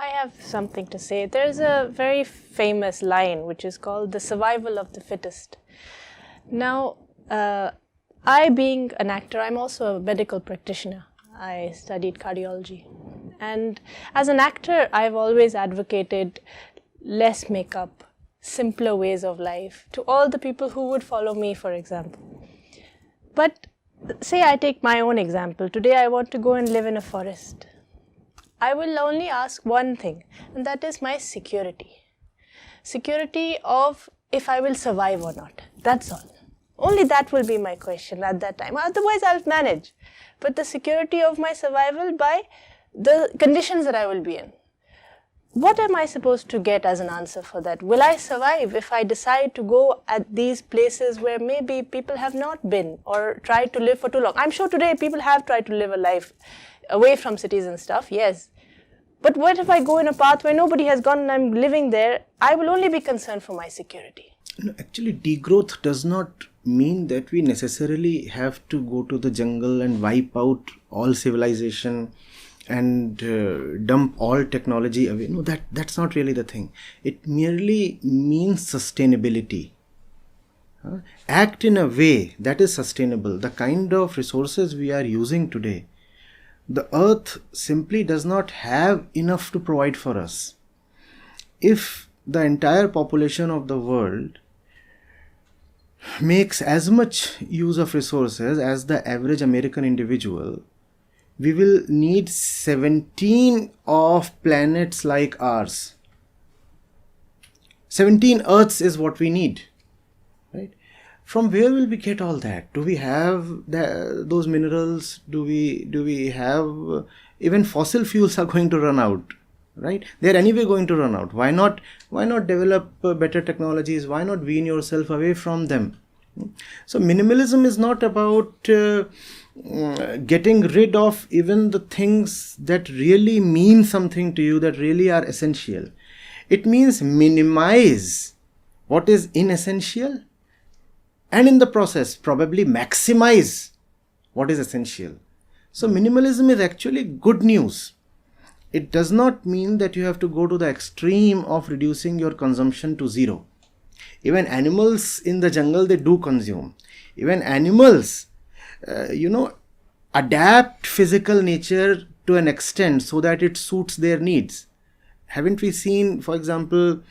I have something to say. There's a very famous line which is called the survival of the fittest. Now, I being an actor, I'm also a medical practitioner. I studied cardiology. And as an actor, I've always advocated less makeup, simpler ways of life to all the people who would follow me, for example. But say I take my own example. Today I want to go and live in a forest. I will only ask one thing, and that is my security. Security of if I will survive or not. That's all. Only that will be my question at that time. Otherwise, I'll manage. But the security of my survival by the conditions that I will be in. What am I supposed to get as an answer for that? Will I survive if I decide to go at these places where maybe people have not been or tried to live for too long? I'm sure today people have tried to live a life away from cities and stuff, yes. But what if I go in a path where nobody has gone and I'm living there? I will only be concerned for my security. No, actually, degrowth does not mean that we necessarily have to go to the jungle and wipe out all civilization and dump all technology away. No, that's not really the thing. It merely means sustainability. Act in a way that is sustainable. The kind of resources we are using today, the earth simply does not have enough to provide for us. If the entire population of the world makes as much use of resources as the average American individual, we will need 17 of planets like ours. 17 Earths is what we need, right? From where will we get all that? Do we have those minerals? Do we have, even fossil fuels are going to run out, right? They're anyway going to run out. Why not develop better technologies? Why not wean yourself away from them? So minimalism is not about getting rid of even the things that really mean something to you, that really are essential. It means minimize what is inessential, and in the process probably maximize what is essential. So minimalism is actually good news. It does not mean that you have to go to the extreme of reducing your consumption to zero. Even animals in the jungle, they do consume. Even animals, adapt physical nature to an extent so that it suits their needs. Haven't we seen, for example,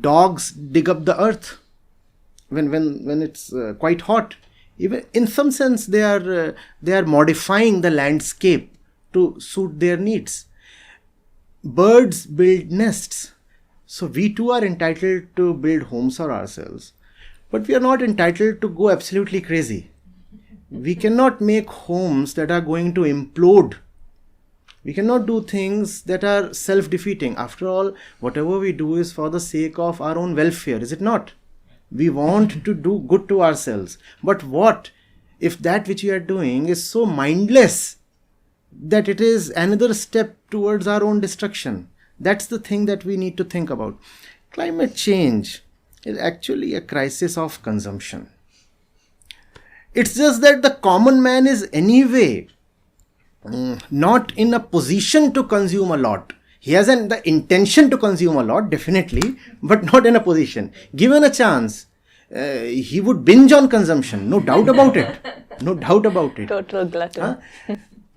dogs dig up the earth when it's quite hot? Even in some sense, they are modifying the landscape to suit their needs. Birds build nests. So we too are entitled to build homes for ourselves. But we are not entitled to go absolutely crazy. We cannot make homes that are going to implode. We cannot do things that are self-defeating. After all, whatever we do is for the sake of our own welfare, is it not? We want to do good to ourselves. But what if that which we are doing is so mindless that it is another step towards our own destruction? That's the thing that we need to think about. Climate change is actually a crisis of consumption. It's just that the common man is anyway not in a position to consume a lot. He has the intention to consume a lot, definitely, but not in a position. Given a chance, he would binge on consumption. No doubt about it. No doubt about it. Total glutton.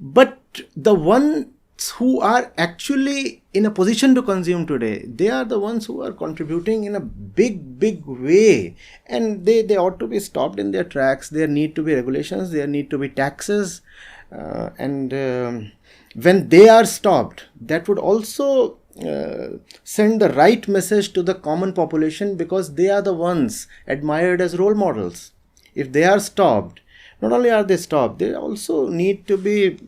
But the ones who are actually in a position to consume today, they are the ones who are contributing in a big way, and they ought to be stopped in their tracks. There need to be regulations, there need to be taxes, and when they are stopped, that would also send the right message to the common population, because they are the ones admired as role models. If they are stopped, not only are they stopped, they also need to be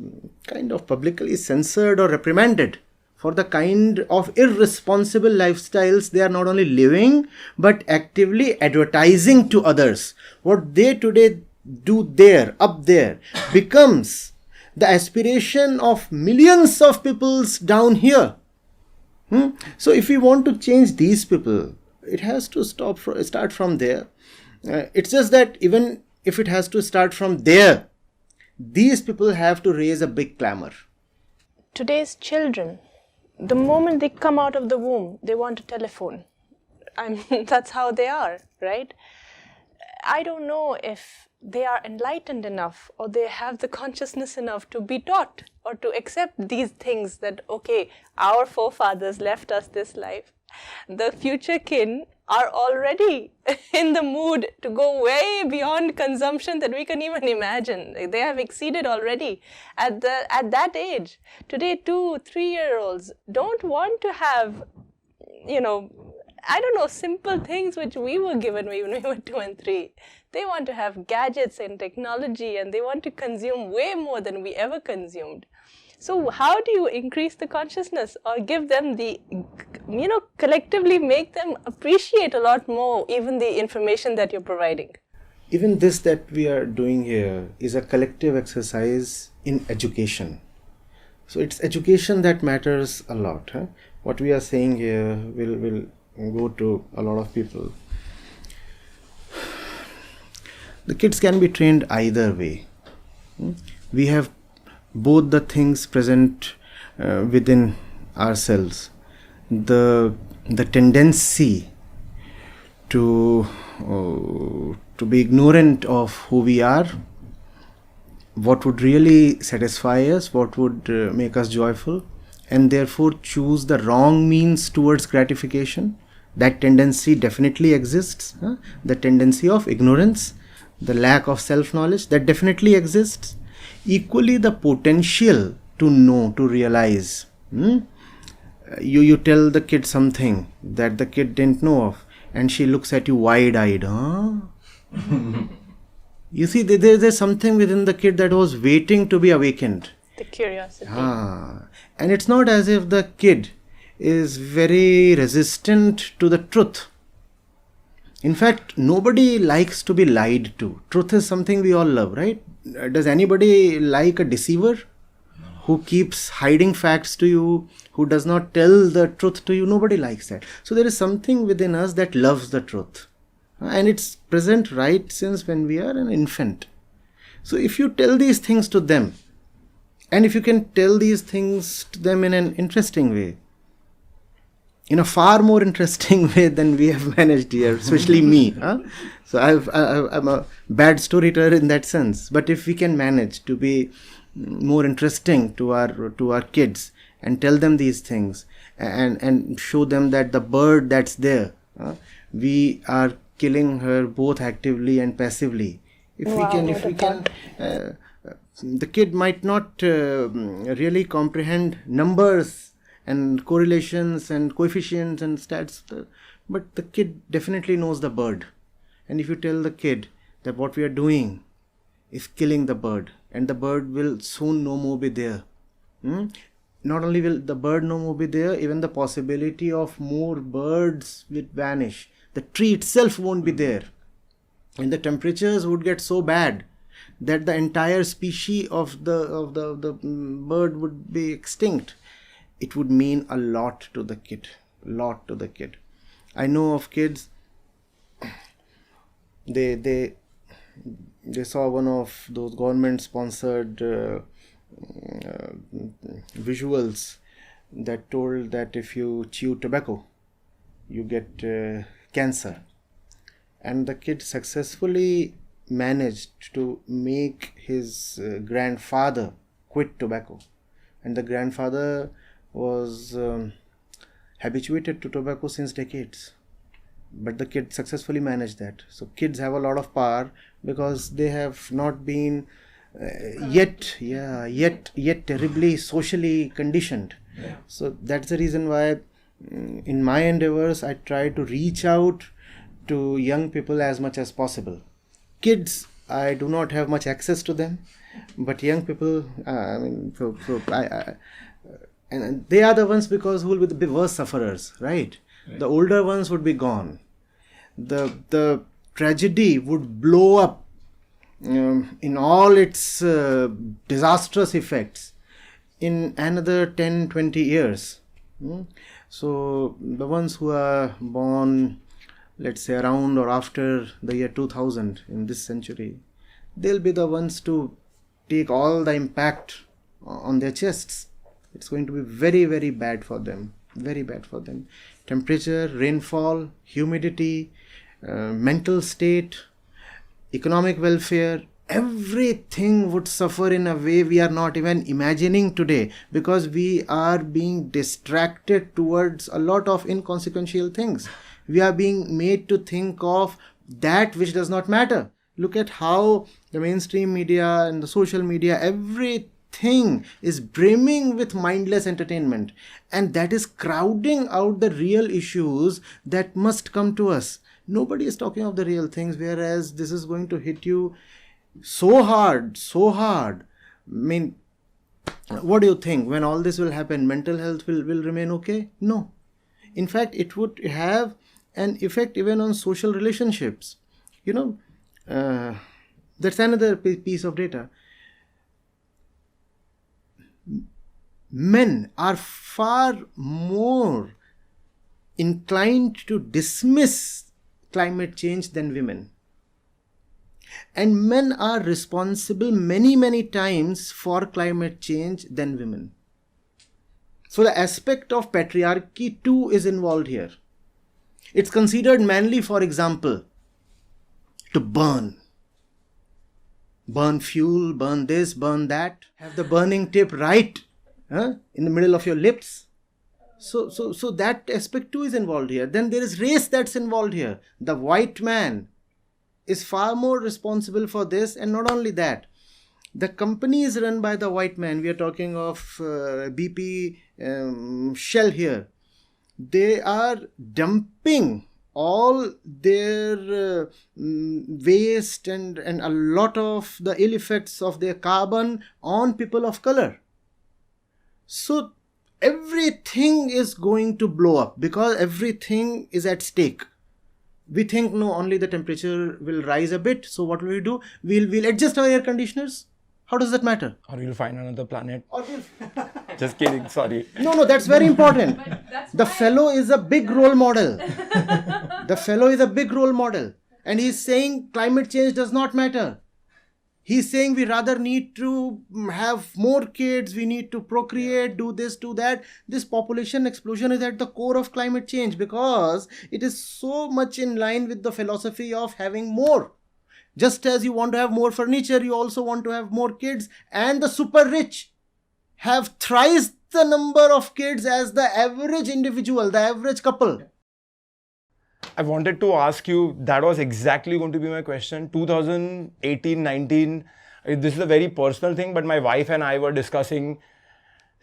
kind of publicly censored or reprimanded for the kind of irresponsible lifestyles they are not only living but actively advertising to others. What they today do there, up there, becomes the aspiration of millions of peoples down here. So if we want to change these people, it has to start from there. It's just that even if it has to start from there, these people have to raise a big clamor. Today's children the moment they come out of the womb, they want a telephone. That's how they are, right? I don't know if they are enlightened enough or they have the consciousness enough to be taught or to accept these things that, okay, our forefathers left us this life. The future kin are already in the mood to go way beyond consumption that we can even imagine. They have exceeded already at that age. Today, 2-3-year-olds don't want to have, I don't know, simple things which we were given when we were 2 and 3. They want to have gadgets and technology, and they want to consume way more than we ever consumed. So how do you increase the consciousness or give them the, collectively make them appreciate a lot more even the information that you're providing? Even this that we are doing here is a collective exercise in education. So it's education that matters a lot. Huh? What we are saying here will go to a lot of people. The kids can be trained either way. We have both the things present within ourselves. The tendency to be ignorant of who we are, what would really satisfy us, what would make us joyful, and therefore choose the wrong means towards gratification. That tendency definitely exists. The tendency of ignorance, the lack of self-knowledge, that definitely exists. Equally, the potential to know, to realize. You tell the kid something that the kid didn't know of, and she looks at you wide-eyed. You see, there's something within the kid that was waiting to be awakened. The curiosity. And it's not as if the kid is very resistant to the truth. In fact, nobody likes to be lied to. Truth is something we all love, right? Does anybody like a deceiver who keeps hiding facts to you, who does not tell the truth to you? Nobody likes that. So there is something within us that loves the truth. And it's present right since when we are an infant. So if you tell these things to them, and if you can tell these things to them in an interesting way, in a far more interesting way than we have managed here, especially me. So I'm a bad storyteller in that sense. But if we can manage to be more interesting to our kids and tell them these things and show them that the bird that's there, we are killing her both actively and passively. If we can, the kid might not really comprehend numbers and correlations and coefficients and stats, but the kid definitely knows the bird. And if you tell the kid that what we are doing is killing the bird, and the bird will soon no more be there. Not only will the bird no more be there, even the possibility of more birds will vanish. The tree itself won't be there. And the temperatures would get so bad that the entire species of the bird would be extinct. It would mean a lot to the kid. I know of kids, they saw one of those government-sponsored visuals that told that if you chew tobacco, you get cancer. And the kid successfully managed to make his grandfather quit tobacco. And the grandfather was habituated to tobacco since decades. But the kid successfully managed that. So kids have a lot of power because they have not been yet terribly socially conditioned. Yeah. So that's the reason why in my endeavors I try to reach out to young people as much as possible. Kids, I do not have much access to them, but young people, and they are the ones because who will be the worst sufferers, right? The older ones would be gone. The tragedy would blow up in all its disastrous effects in another 10-20 years. So the ones who are born, let's say around or after the year 2000 in this century, they'll be the ones to take all the impact on their chests. It's going to be very, very bad for them. Very bad for them. Temperature, rainfall, humidity, mental state, economic welfare, everything would suffer in a way we are not even imagining today, because we are being distracted towards a lot of inconsequential things. We are being made to think of that which does not matter. Look at how the mainstream media and the social media, everything is brimming with mindless entertainment, and that is crowding out the real issues that must come to us. Nobody is talking of the real things, whereas this is going to hit you so hard. I mean, what do you think? When all this will happen, mental health will remain okay? No. In fact, it would have an effect even on social relationships. That's another piece of data. Men are far more inclined to dismiss climate change than women. And men are responsible many, many times for climate change than women. So the aspect of patriarchy too is involved here. It's considered manly, for example, to burn fuel, burn this, burn that, have the burning tip right in the middle of your lips. So that aspect too is involved here. Then there is race that's involved here. The white man is far more responsible for this, and not only that, the company is run by the white man. We are talking of BP, Shell here. They are dumping all their waste and a lot of the ill effects of their carbon on people of color. So everything is going to blow up because everything is at stake. We think, no, only the temperature will rise a bit. So what will we do? We'll adjust our air conditioners. How does that matter? Or we'll find another planet. Just kidding, sorry. No, that's very important. The fellow is a big role model. And he's saying climate change does not matter. He's saying we rather need to have more kids, we need to procreate, do this, do that. This population explosion is at the core of climate change because it is so much in line with the philosophy of having more. Just as you want to have more furniture, you also want to have more kids. And the super rich have thrice the number of kids as the average individual, the average couple. I wanted to ask you, that was exactly going to be my question. 2018, 19, this is a very personal thing, but my wife and I were discussing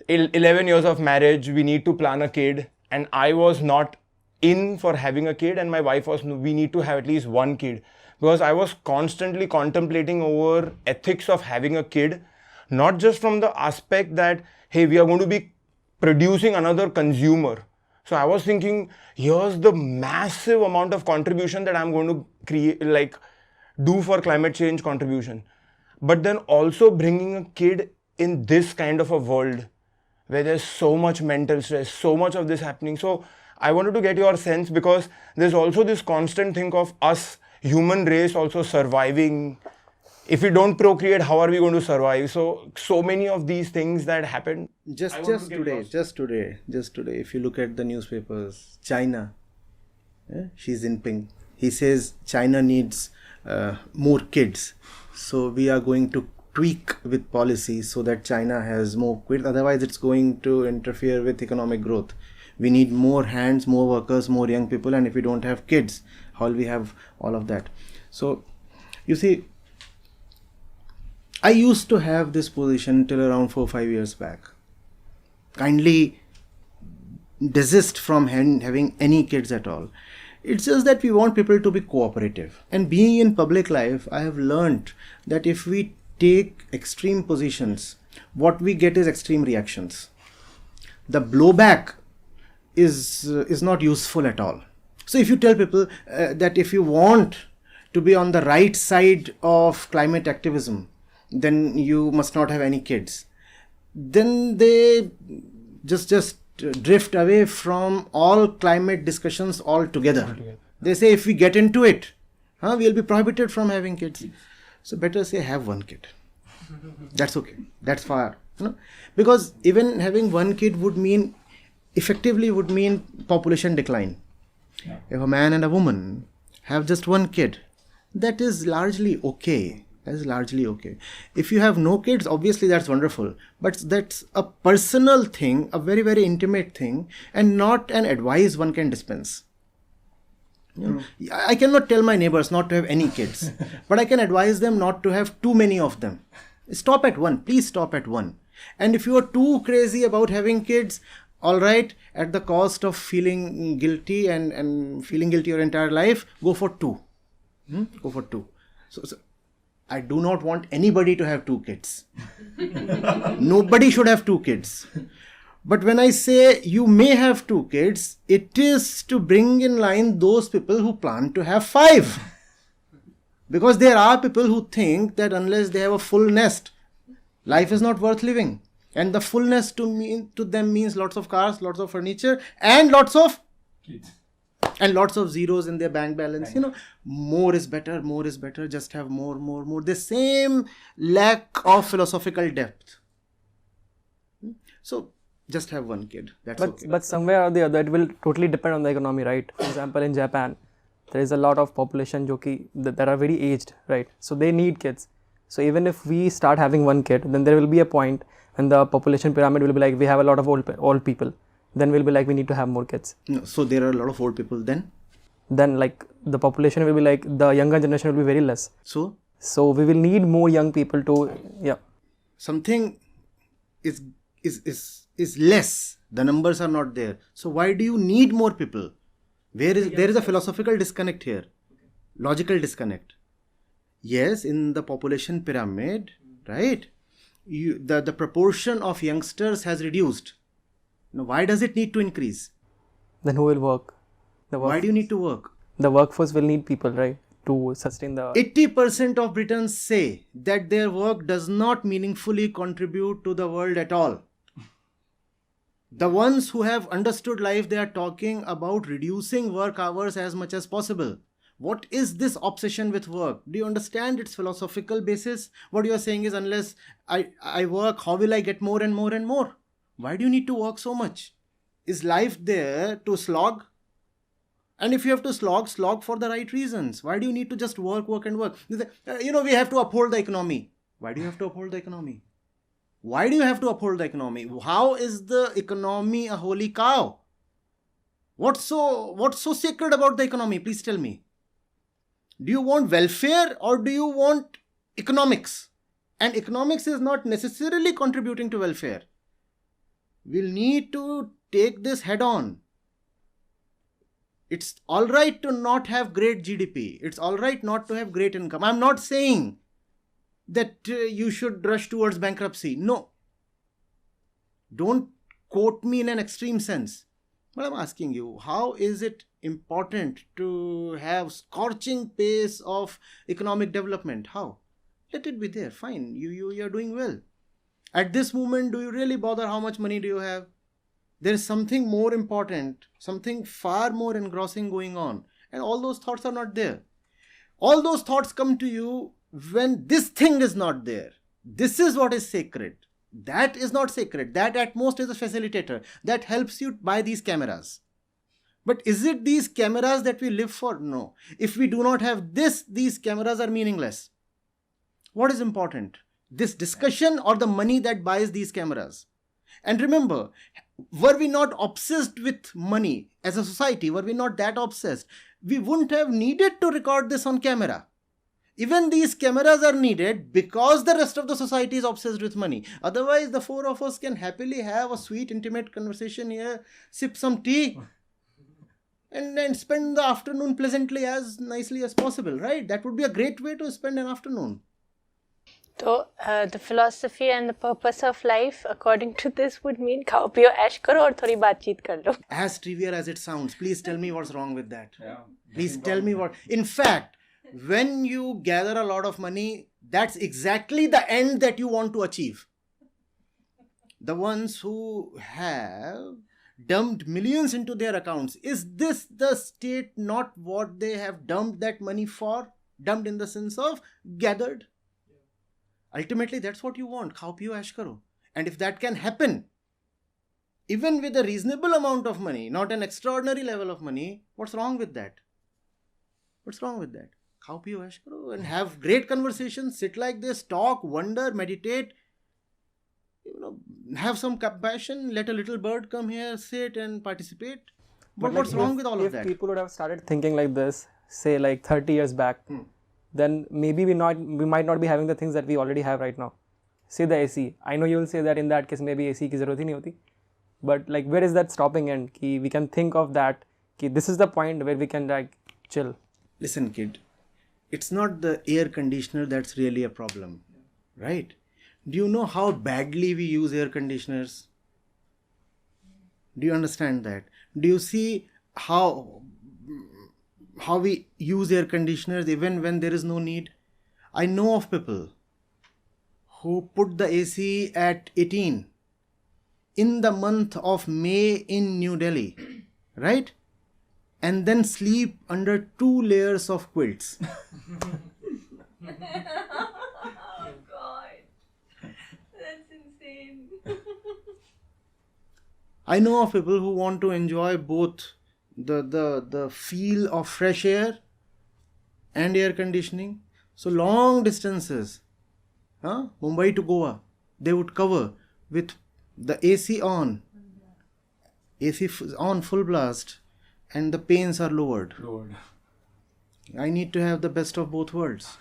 11 years of marriage, we need to plan a kid. And I was not in for having a kid, and my wife was, we need to have at least one kid. Because I was constantly contemplating over ethics of having a kid, not just from the aspect that, hey, we are going to be producing another consumer. So I was thinking, here's the massive amount of contribution that I'm going to create, do for climate change contribution. But then also bringing a kid in this kind of a world where there's so much mental stress, so much of this happening. So I wanted to get your sense, because there's also this constant thing of us, human race, also surviving. If we don't procreate, how are we going to survive? So many of these things that happen. Just today, if you look at the newspapers, China, Xi Jinping, he says China needs more kids. So we are going to tweak with policies so that China has more kids. Otherwise, it's going to interfere with economic growth. We need more hands, more workers, more young people. And if we don't have kids, how will we have all of that? So, you see, I used to have this position till around 4-5 years back. Kindly desist from having any kids at all. It's just that we want people to be cooperative. And being in public life, I have learnt that if we take extreme positions, what we get is extreme reactions. The blowback is not useful at all. So if you tell people that if you want to be on the right side of climate activism, then you must not have any kids, then they just drift away from all climate discussions altogether. They say if we get into it, we'll be prohibited from having kids. So better say have one kid. That's okay. That's far Because even having one kid would mean population decline. If a man and a woman have just one kid, that is largely okay. If you have no kids, obviously that's wonderful. But that's a personal thing, a very, very intimate thing, and not an advice one can dispense. I cannot tell my neighbors not to have any kids, but I can advise them not to have too many of them. Stop at one. Please stop at one. And if you are too crazy about having kids, all right, at the cost of feeling guilty and feeling guilty your entire life, go for two. Go for two. So I do not want anybody to have 2 kids. Nobody should have 2 kids. But when I say you may have 2 kids, it is to bring in line those people who plan to have 5. Because there are people who think that unless they have a full nest, life is not worth living. And the fullness to them means lots of cars, lots of furniture, and lots of kids. And lots of zeros in their bank balance. More is better, just have more. The same lack of philosophical depth. So, just have one kid. That's okay. But somewhere or the other, it will totally depend on the economy, right? For example, in Japan, there is a lot of population that are very aged, right? So, they need kids. So, even if we start having one kid, then there will be a point when the population pyramid will be like, we have a lot of old people. Then we'll be like, we need to have more kids. No, so there are a lot of old people then? Then like the population will be like, the younger generation will be very less. So we will need more young people to, Something is less. The numbers are not there. So why do you need more people? There is a philosophical disconnect here. Logical disconnect. Yes, in the population pyramid, right? The proportion of youngsters has reduced. Now, why does it need to increase? Then who will work? Why do you need to work? The workforce will need people, right? To sustain the... 80% of Britons say that their work does not meaningfully contribute to the world at all. The ones who have understood life, they are talking about reducing work hours as much as possible. What is this obsession with work? Do you understand its philosophical basis? What you are saying is, unless I work, how will I get more and more and more? Why do you need to work so much? Is life there to slog? And if you have to slog for the right reasons. Why do you need to just work? We have to uphold the economy. Why do you have to uphold the economy? Why do you have to uphold the economy? How is the economy a holy cow? What's so sacred about the economy? Please tell me. Do you want welfare or do you want economics? And economics is not necessarily contributing to welfare. We'll need to take this head on. It's all right to not have great GDP. It's all right not to have great income. I'm not saying that you should rush towards bankruptcy. No. Don't quote me in an extreme sense. But I'm asking you, how is it important to have scorching pace of economic development? How? Let it be there. Fine. You're doing well. At this moment, do you really bother how much money do you have? There is something more important, something far more engrossing going on. And all those thoughts are not there. All those thoughts come to you when this thing is not there. This is what is sacred. That is not sacred. That at most is a facilitator. That helps you buy these cameras. But is it these cameras that we live for? No. If we do not have this, these cameras are meaningless. What is important? This discussion or the money that buys these cameras? And remember, were we not obsessed with money as a society, were we not that obsessed, we wouldn't have needed to record this on camera. Even these cameras are needed because the rest of the society is obsessed with money. Otherwise, the 4 of us can happily have a sweet, intimate conversation here, sip some tea, and then spend the afternoon pleasantly as nicely as possible, right? That would be a great way to spend an afternoon. So, the philosophy and the purpose of life, according to this, would mean khao piyo ash karo aur thodi baatcheet kar lo. As trivial as it sounds, please tell me what's wrong with that. Please tell me what. In fact, when you gather a lot of money, that's exactly the end that you want to achieve. The ones who have dumped millions into their accounts, is this the state not what they have dumped that money for? Dumped in the sense of gathered. Ultimately, that's what you want. Khao piyo ash karo. And if that can happen, even with a reasonable amount of money, not an extraordinary level of money, what's wrong with that? What's wrong with that? Khao piyo aish karo and have great conversations, sit like this, talk, wonder, meditate, have some compassion, let a little bird come here, sit and participate. But what's wrong with all of that? If people would have started thinking like this, say like 30 years back, then maybe we might not be having the things that we already have right now. Say the AC. I know you will say that in that case maybe AC ki zarurat hi nahi hoti. But like where is that stopping end? Ki we can think of that. Ki this is the point where we can like chill. Listen, kid, it's not the air conditioner that's really a problem, right? Do you know how badly we use air conditioners? Do you understand that? Do you see how we use air conditioners even when there is no need? I know of people who put the AC at 18 in the month of May in New Delhi, right? And then sleep under 2 layers of quilts. Oh God, that's insane. I know of people who want to enjoy both the feel of fresh air and air conditioning. So long distances, Mumbai to Goa, they would cover with the AC on full blast, and the pains are lowered. I need to have the best of both worlds.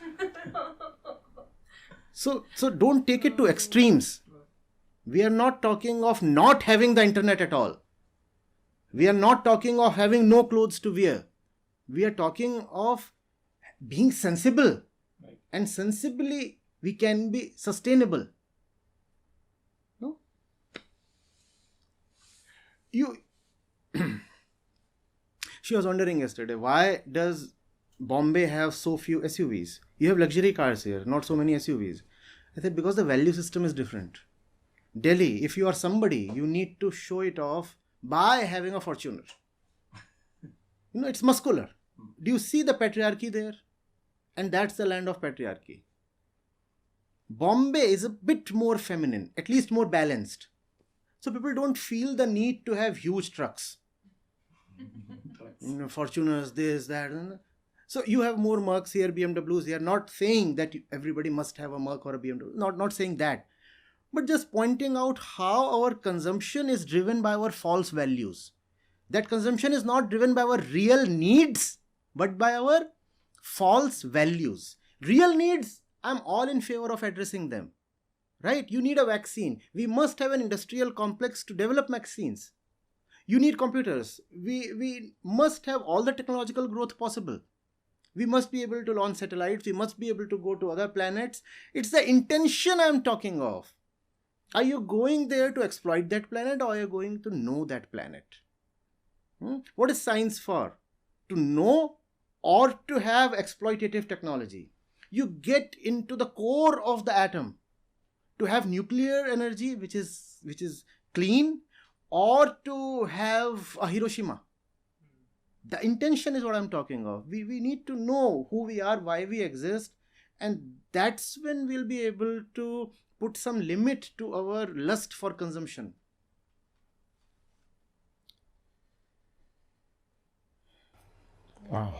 So don't take it to extremes. We are not talking of not having the internet at all. We are not talking of having no clothes to wear. We are talking of being sensible. Right. And sensibly we can be sustainable. No? She was wondering yesterday, why does Bombay have so few SUVs? You have luxury cars here, not so many SUVs. I said, because the value system is different. Delhi, if you are somebody, you need to show it off by having a Fortuner. It's muscular. Do you see the patriarchy there? And that's the land of patriarchy. Bombay is a bit more feminine, at least more balanced. So people don't feel the need to have huge trucks. Fortuners, this, that. So you have more Mercs here, BMWs here. Not saying that everybody must have a Merc or a BMW. Not saying that. But just pointing out how our consumption is driven by our false values. That consumption is not driven by our real needs, but by our false values. Real needs, I'm all in favor of addressing them. Right? You need a vaccine. We must have an industrial complex to develop vaccines. You need computers. We must have all the technological growth possible. We must be able to launch satellites. We must be able to go to other planets. It's the intention I'm talking of. Are you going there to exploit that planet, or are you going to know that planet? What is science for? To know or to have exploitative technology. You get into the core of the atom to have nuclear energy, which is clean, or to have a Hiroshima. The intention is what I'm talking of. We need to know who we are, why we exist, and that's when we'll be able to put some limit to our lust for consumption. Wow.